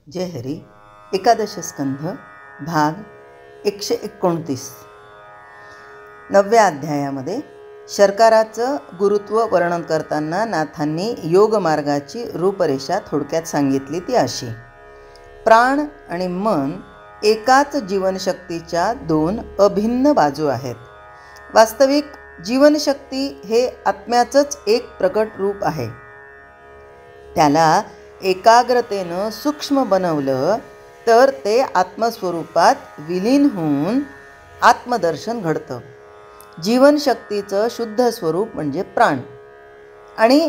जय हरी. एकादश स्कंध भाग 129. 9व्या अध्यायामध्ये शर्कराचं गुरुत्व वर्णन करताना नाथांनी योगमार्गाची रूपरेषा थोडक्यात सांगितली. ती अशी: प्राण आणि मन एकाच जीवनशक्तीच्या दोन अभिन्न बाजू आहेत. वास्तविक जीवनशक्ती हे आत्म्याचंच एक प्रकट रूप आहे. त्याला एकाग्रतेनं सूक्ष्म बनवलं तर ते आत्मस्वरूपात विलीन होऊन आत्मदर्शन घडतं. जीवनशक्तीचं शुद्ध स्वरूप म्हणजे प्राण आणि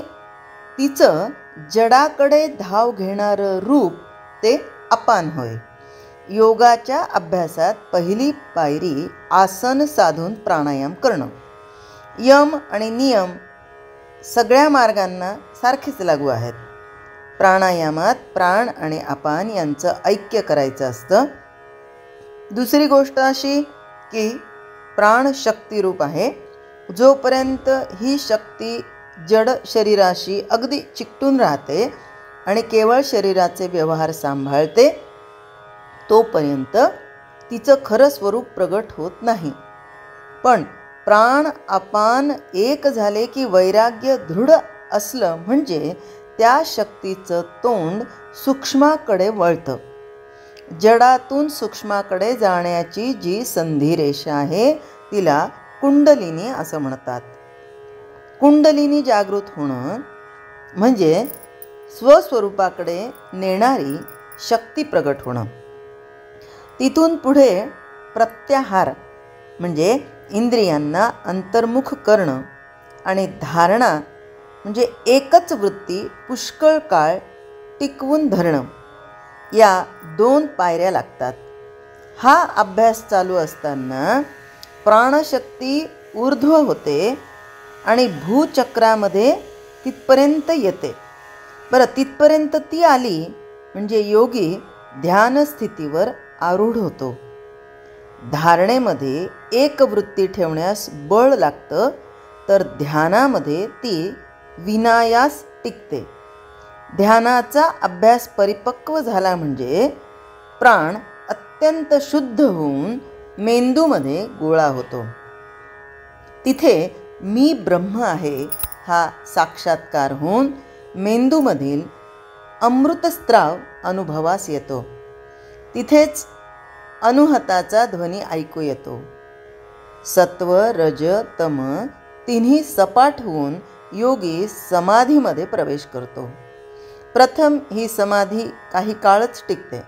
तिचं जडाकडे धाव घेणारं रूप ते अपान होय. योगाच्या अभ्यासात पहिली पायरी आसन साधून प्राणायाम करणं. यम आणि नियम सगळ्या मार्गांना सारखेच लागू आहेत. प्राणायामात प्राण आणि अपान यांचं ऐक्य करायचं असतं. दुसरी गोष्ट अशी की प्राण शक्तिरूप आहे. जोपर्यंत ही शक्ती जड शरीराशी अगदी चिकटून राहते आणि केवळ शरीराचे व्यवहार सांभाळते तोपर्यंत तिचं खरं स्वरूप प्रगट होत नाही. पण प्राण अपान एक झाले की वैराग्य दृढ असलं म्हणजे त्या शक्तीचं तोंड सूक्ष्माकडे वळतं. जडातून सूक्ष्माकडे जाण्याची जी संधिरेषा आहे तिला कुंडलिनी असं म्हणतात. कुंडलिनी जागृत होणं म्हणजे स्वस्वरूपाकडे नेणारी शक्ती प्रगट होणं. तिथून पुढे प्रत्याहार म्हणजे इंद्रियांना अंतर्मुख करणं आणि धारणा म्हणजे एकच वृत्ती पुष्कळ काळ टिकवून धरणं, या दोन पायऱ्या लागतात. हा अभ्यास चालू असताना प्राणशक्ती ऊर्ध्व होते आणि भूचक्रामध्ये तिथपर्यंत येते. तिथपर्यंत ती आली म्हणजे योगी ध्यानस्थितीवर आरूढ होतो. धारणेमध्ये एक वृत्ती ठेवण्यास बळ लागतं तर ध्यानामध्ये ती विनायास टिकते. ध्यानाचा अभ्यास परिपक्व झाला म्हणजे प्राण अत्यंत शुद्ध होऊन मेंदूमध्ये गोळा होतो. तिथे मी ब्रह्म आहे हा साक्षात्कार होऊन मेंदूमधील अमृतस्त्राव अनुभवास येतो. तिथेच अनुहताचा ध्वनी ऐकू येतो. सत्व रज तम तिन्ही सपाट होऊन योगी समाधीमध्ये प्रवेश करतो. प्रथम ही समाधी काही काळच टिकते,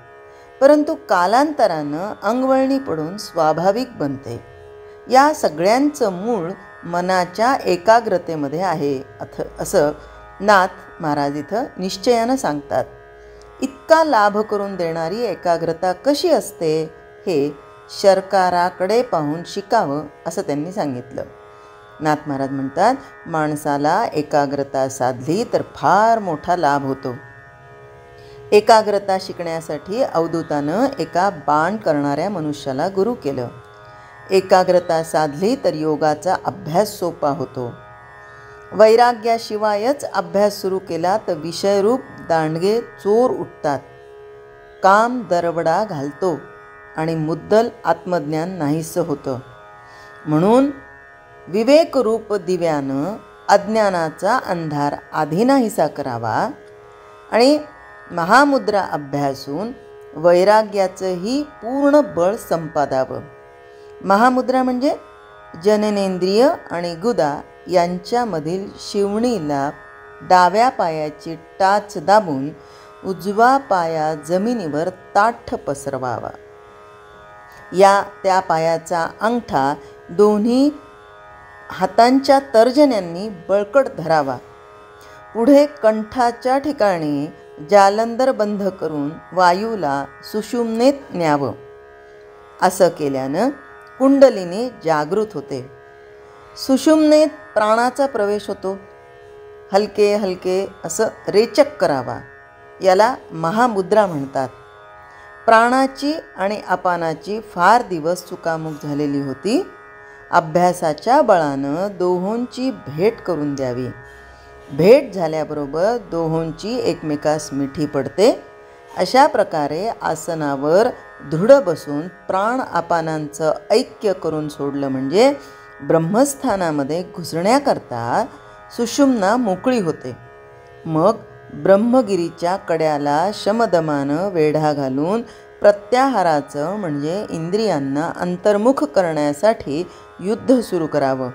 परंतु कालांतरानं अंगवळणी पडून स्वाभाविक बनते. या सगळ्यांचं मूळ मनाच्या एकाग्रतेमध्ये आहे असं नाथ महाराज इथं निश्चयानं सांगतात. इतका लाभ करून देणारी एकाग्रता कशी असते हे शर्कराकडे पाहून शिकावं असं त्यांनी सांगितलं. नाथ महाराज म्हणतात, माणसाला एकाग्रता साधली तर फार मोठा लाभ होतो. एकाग्रता शिकण्यासाठी अवधूतानं एका बाण करणाऱ्या मनुष्याला गुरु केलं. एकाग्रता साधली तर योगाचा अभ्यास सोपा होतो. वैराग्याशिवायच अभ्यास सुरू केला तर विषयरूप दांडगे चोर उठतात. काम दरवडा घालतो आणि मुद्दल आत्मज्ञान नाहीसं होतं. म्हणून विवेकरूप दिव्यानं अज्ञानाचा अंधार आधी नाहीसा करावा आणि महामुद्रा अभ्यासून वैराग्याचंही पूर्ण बळ संपादावं. महामुद्रा म्हणजे जननेंद्रिय आणि गुदा यांच्यामधील शिवणीला डाव्या पायाची टाच दाबून उजवा पाया जमिनीवर ताठ पसरवावा. त्या पायाचा अंगठा दोन्ही हातांच्या तर्जन्यांनी बळकट धरावा. पुढे कंठाच्या ठिकाणी जालंधर बंद करून वायूला सुषुम्नेत न्यावं. असं केल्यानं कुंडलिनी जागृत होते. सुषुम्नेत प्राणाचा प्रवेश होतो. हलके हलके असं रेचक करावा. याला महामुद्रा म्हणतात. प्राणाची आणि अपानाची फार दिवस चुकामुक झालेली होती. अभ्यासाच्या बळानं दोहोंची भेट करून द्यावी. भेट झाल्याबरोबर दोहोंची एकमेकास मिठी पडते अशा प्रकारे आसनावर दृढ बसून प्राण अपानांचं ऐक्य करून सोडलं म्हणजे ब्रह्मस्थानामध्ये घुसण्याकरता सुषुम्ना मोकळी होते. मग ब्रह्मगिरीच्या कड्याला शमदमानं वेढा घालून प्रत्याहाराचं म्हणजे इंद्रियांना अंतर्मुख करण्यासाठी युद्ध सुरू करावं.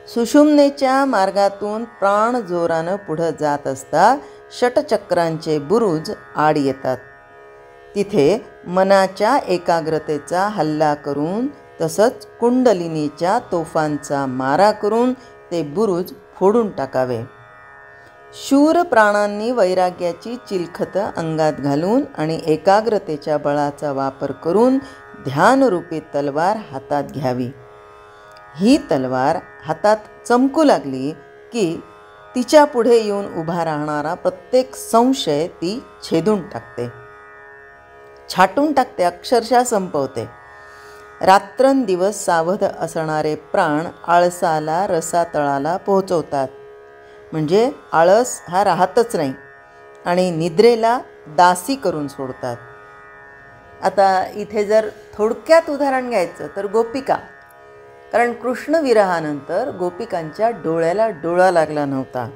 सुषुम्नेच्या मार्गातून प्राण जोरानं पुढं जात असता षटचक्रांचे बुरुज आड येतात. तिथे मनाच्या एकाग्रतेचा हल्ला करून तसंच कुंडलिनीच्या तोफांचा मारा करून ते बुरुज फोडून टाकावे. शूर प्राणांनी वैराग्याची चिलखतं अंगात घालून आणि एकाग्रतेच्या बळाचा वापर करून ध्यानरूपी तलवार हातात घ्यावी. ही तलवार हातात चमकू लागली की तिच्या पुढे येऊन उभा राहणारा प्रत्येक संशय ती छेदून टाकते, छाटून टाकते, अक्षरशः संपवते. रात्रंदिवस सावध असणारे प्राण आळसाला रसातळाला पोहोचवतात. म्हणजे आळस हा राहतच नाही आणि निद्रेला दासी करून सोडतात. आता इथे जर थोडक्यात उदाहरण घ्यायचं तर गोपिका, कारण कृष्णविरहानंतर गोपिकांच्या डोळ्याला डोळा लागला नव्हता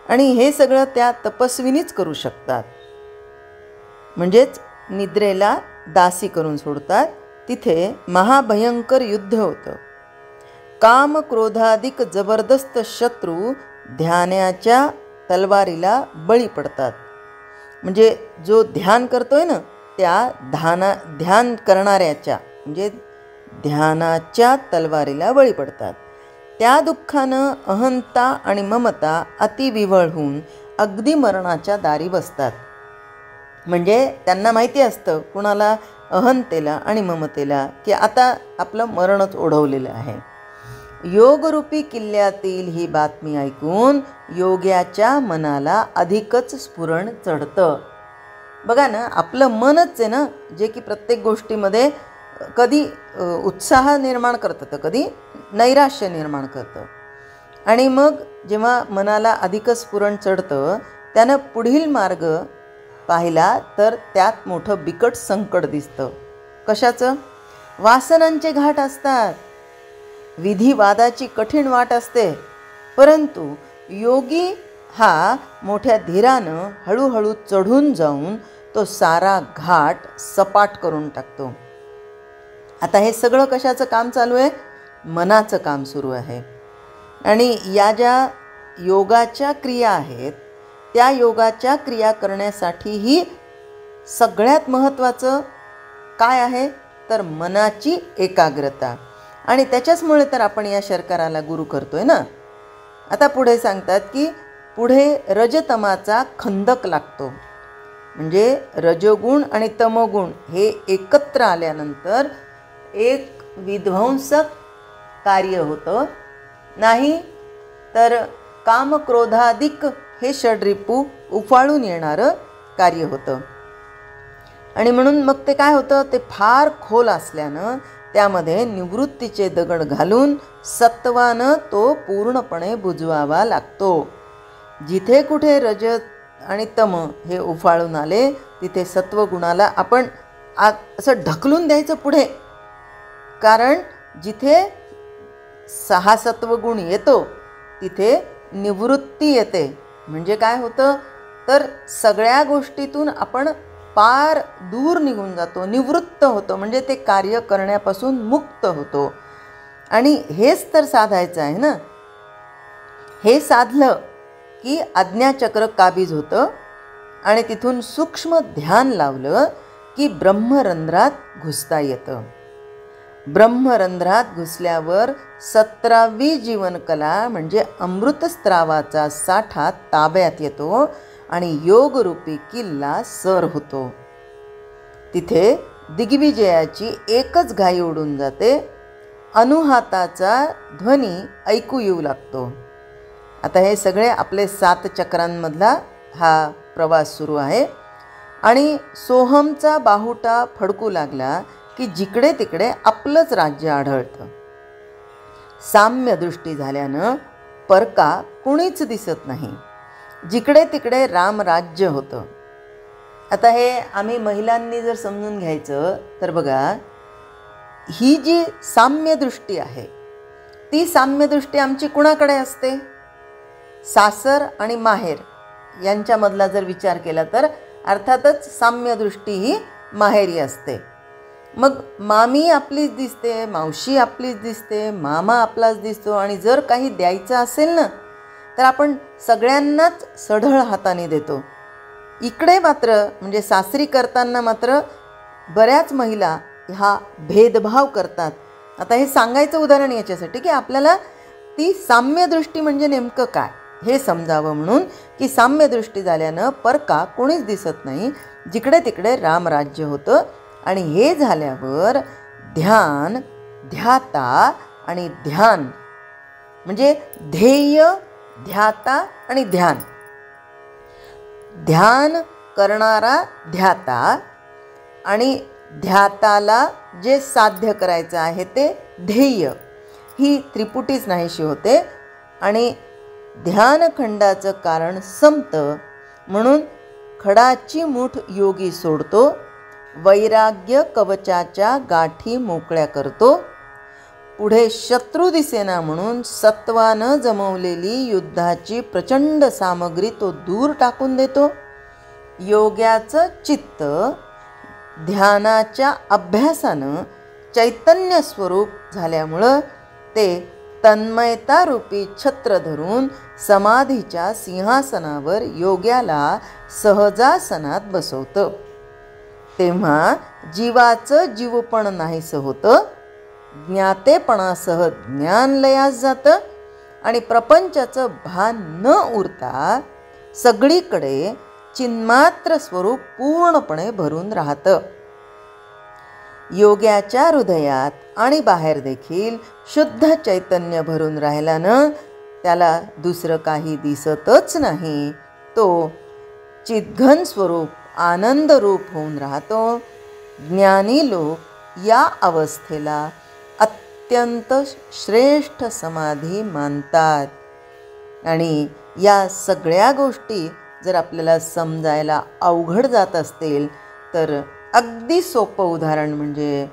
आणि हे सगळं त्या तपस्विनीच करू शकतात. म्हणजेच निद्रेला दासी करून सोडतात. तिथे महाभयंकर युद्ध होतं. काम क्रोधाधिक जबरदस्त शत्रू ध्यानाच्या तलवारीला बळी पडतात. म्हणजे जो ध्यान करतोय ना त्या ध्यान करणाऱ्याच्या म्हणजे ध्यानाच्या तलवारीला बळी पडतात. त्या दुःखानं अहंता आणि ममता अतिविवळ होऊन अगदी मरणाच्या दारी बसतात. म्हणजे त्यांना माहिती असतं कुणाला अहंतेला आणि ममतेला की आता आपलं मरणच ओढवलेलं आहे. योगरूपी किल्ल्यातील ही बातमी ऐकून योग्याच्या मनाला अधिकच स्फुरण चढतं. बघा ना, आपलं मनच आहे ना जे की प्रत्येक गोष्टीमध्ये कधी उत्साह निर्माण करतं तर कधी नैराश्य निर्माण करतं. आणि मग जेव्हा मनाला अधिकच स्फुरण चढतं त्यानं पुढील मार्ग पाहिला तर त्यात मोठं बिकट संकट दिसतं. कशाचं? वासनांचे घाट असतात, विधिवादाची कठीण वाट असते. परंतु योगी हा मोठ्या धीरानं हळूहळू चढून जाऊन तो सारा घाट सपाट करून टाकतो. आता हे सगळं कशाचं काम चालू आहे? मनाचं काम सुरू आहे. आणि या ज्या योगाच्या क्रिया आहेत त्या योगाच्या क्रिया करण्यासाठीही सगळ्यात महत्त्वाचं काय आहे तर मनाची एकाग्रता. आणि त्याच्याचमुळे तर आपण या शर्कराला गुरु करतोय ना. आता पुढे सांगतात की पुढे रजतमाचा खंदक लागतो. म्हणजे रजोगुण आणि तमोगुण हे एकत्र आल्यानंतर एक विध्वंसक कार्य होतं. नाही तर कामक्रोधाधिक हे षड्रिपू उफाळून येणारं कार्य होतं. आणि म्हणून मग ते काय होतं, ते फार खोल असल्यानं त्यामध्ये निवृत्तीचे दगड घालून सत्वानं तो पूर्णपणे बुजवावा लागतो. जिथे कुठे रजत आणि तम हे उफाळून आले तिथे सत्वगुणाला आपण असं ढकलून द्यायचं पुढे. कारण जिथे 6 सत्वगुण येतो तिथे निवृत्ती येते. म्हणजे काय होतं तर सगळ्या गोष्टीतून आपण पार दूर निघून जातो, निवृत्त होतो. म्हणजे ते कार्य करण्यापासून मुक्त होतो. आणि हेच तर साधायचं आहे ना. हे साधलं की आज्ञाचक्र काबीज होतं आणि तिथून सूक्ष्म ध्यान लावलं की ब्रह्मरंध्रात घुसता येतं. ब्रह्मरंध्रात घुसल्यावर 17वी जीवनकला म्हणजे अमृतस्त्रावाचा साठा ताब्यात येतो आणि योगरूपी किल्ला सर होतो. तिथे दिग्विजयाची एकच घाई उडून जाते. अनुहाताचा ध्वनी ऐकू येऊ लागतो. आता हे सगळे आपले 7 चक्रांमधला हा प्रवास सुरू आहे. आणि सोहमचा बाहुटा फडकू लागला की जिकडे तिकडे आपलंच राज्य आढळतं. साम्य दृष्टी झाल्यानं परका कुणीच दिसत नाही. जिकडे तिकडे रामराज्य होतं. आता हे आम्ही महिलांनी जर समजून घ्यायचं तर बघा, ही जी साम्यदृष्टी आहे ती साम्यदृष्टी आमची कुणाकडे असते? सासर आणि माहेर यांच्यामधला जर विचार केला तर अर्थातच साम्यदृष्टी ही माहेरी असते. मग मामी आपलीच दिसते, मावशी आपलीच दिसते, मामा आपलाच दिसतो. आणि जर काही द्यायचं असेल ना तर आपण सगळ्यांनाच सढळ हाताने देतो. इकडे मात्र म्हणजे सासरी करताना मात्र बऱ्याच महिला हा भेदभाव करतात. आता हे सांगायचं उदाहरण याच्यासाठी की आपल्याला ती साम्यदृष्टी म्हणजे नेमकं काय हे समजावं म्हणून, की साम्यदृष्टी झाल्यानं परका कोणीच दिसत नाही, जिकडे तिकडे रामराज्य होतं. आणि हे झाल्यावर ध्यान, ध्याता आणि ध्यान म्हणजे ध्येय, ध्याता आणि ध्यान. ध्यान करणारा ध्याता आणि ध्याताला जे साध्य करायचं आहे ते ध्येय, ही त्रिपुटीच नाहीशी होते. आणि ध्यानखंडाचं कारण संपतं म्हणून खडाची मूठ योगी सोडतो, वैराग्य कवचाच्या गाठी मोकळ्या करतो. पुढे शत्रू दिसेना म्हणून सत्वानं जमवलेली युद्धाची प्रचंड सामग्री तो दूर टाकून देतो. योग्याचं चित्त ध्यानाच्या अभ्यासानं चैतन्य स्वरूप झाल्यामुळं ते तन्मयतारूपी छत्र धरून समाधीच्या सिंहासनावर योग्याला सहजासनात बसवतं. तेव्हा जीवाचं जीवपण नाहीसं होतं, ज्ञातेपणासह ज्ञान लयास जातं आणि प्रपंचाचं भान न उरता सगळीकडे चिन्मात्र स्वरूप पूर्णपणे भरून राहतं. योग्याच्या हृदयात आणि बाहेर देखील शुद्ध चैतन्य भरून राहिल्यानं त्याला दुसरं काही दिसतच नाही. तो चिद्घन स्वरूप आनंद रूप होऊन राहतो. ज्ञानी लोक या अवस्थेला अत्यंत श्रेष्ठ समाधी मानतात. आणि या सगळ्या गोष्टी जर आपल्याला समजायला अवघड जात असतील तर अगदी सोपं उदाहरण म्हणजे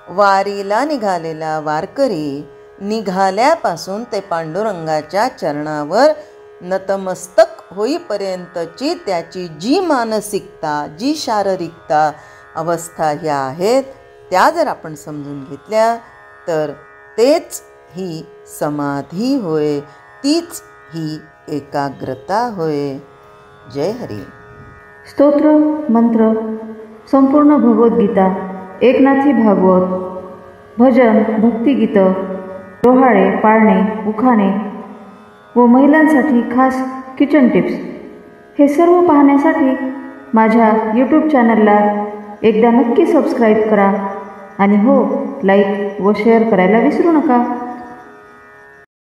वारीला निघालेला वारकरी निघाल्यापासून ते पांडुरंगाच्या चरणावर नतमस्तक होईपर्यंतची त्याची जी मानसिकता, जी शारीरिकता अवस्था ह्या आहेत त्या जर आपण समजून घेतल्या तर तेच ही समाधी होय, तीच ही एकाग्रता होय. जय हरी. स्तोत्र, मंत्र, संपूर्ण भगवद्गीता, एकनाथी भागवत, भजन, भक्तिगीतं, डोहाळे, पाळणे, उखाणे व महिलांसाठी खास किचन टिप्स हे सर्व पाहण्यासाठी माझ्या यूट्यूब चॅनलला एकदा नक्की सबस्क्राईब करा. आणि हो, लाईक व शेअर करायला विसरू नका.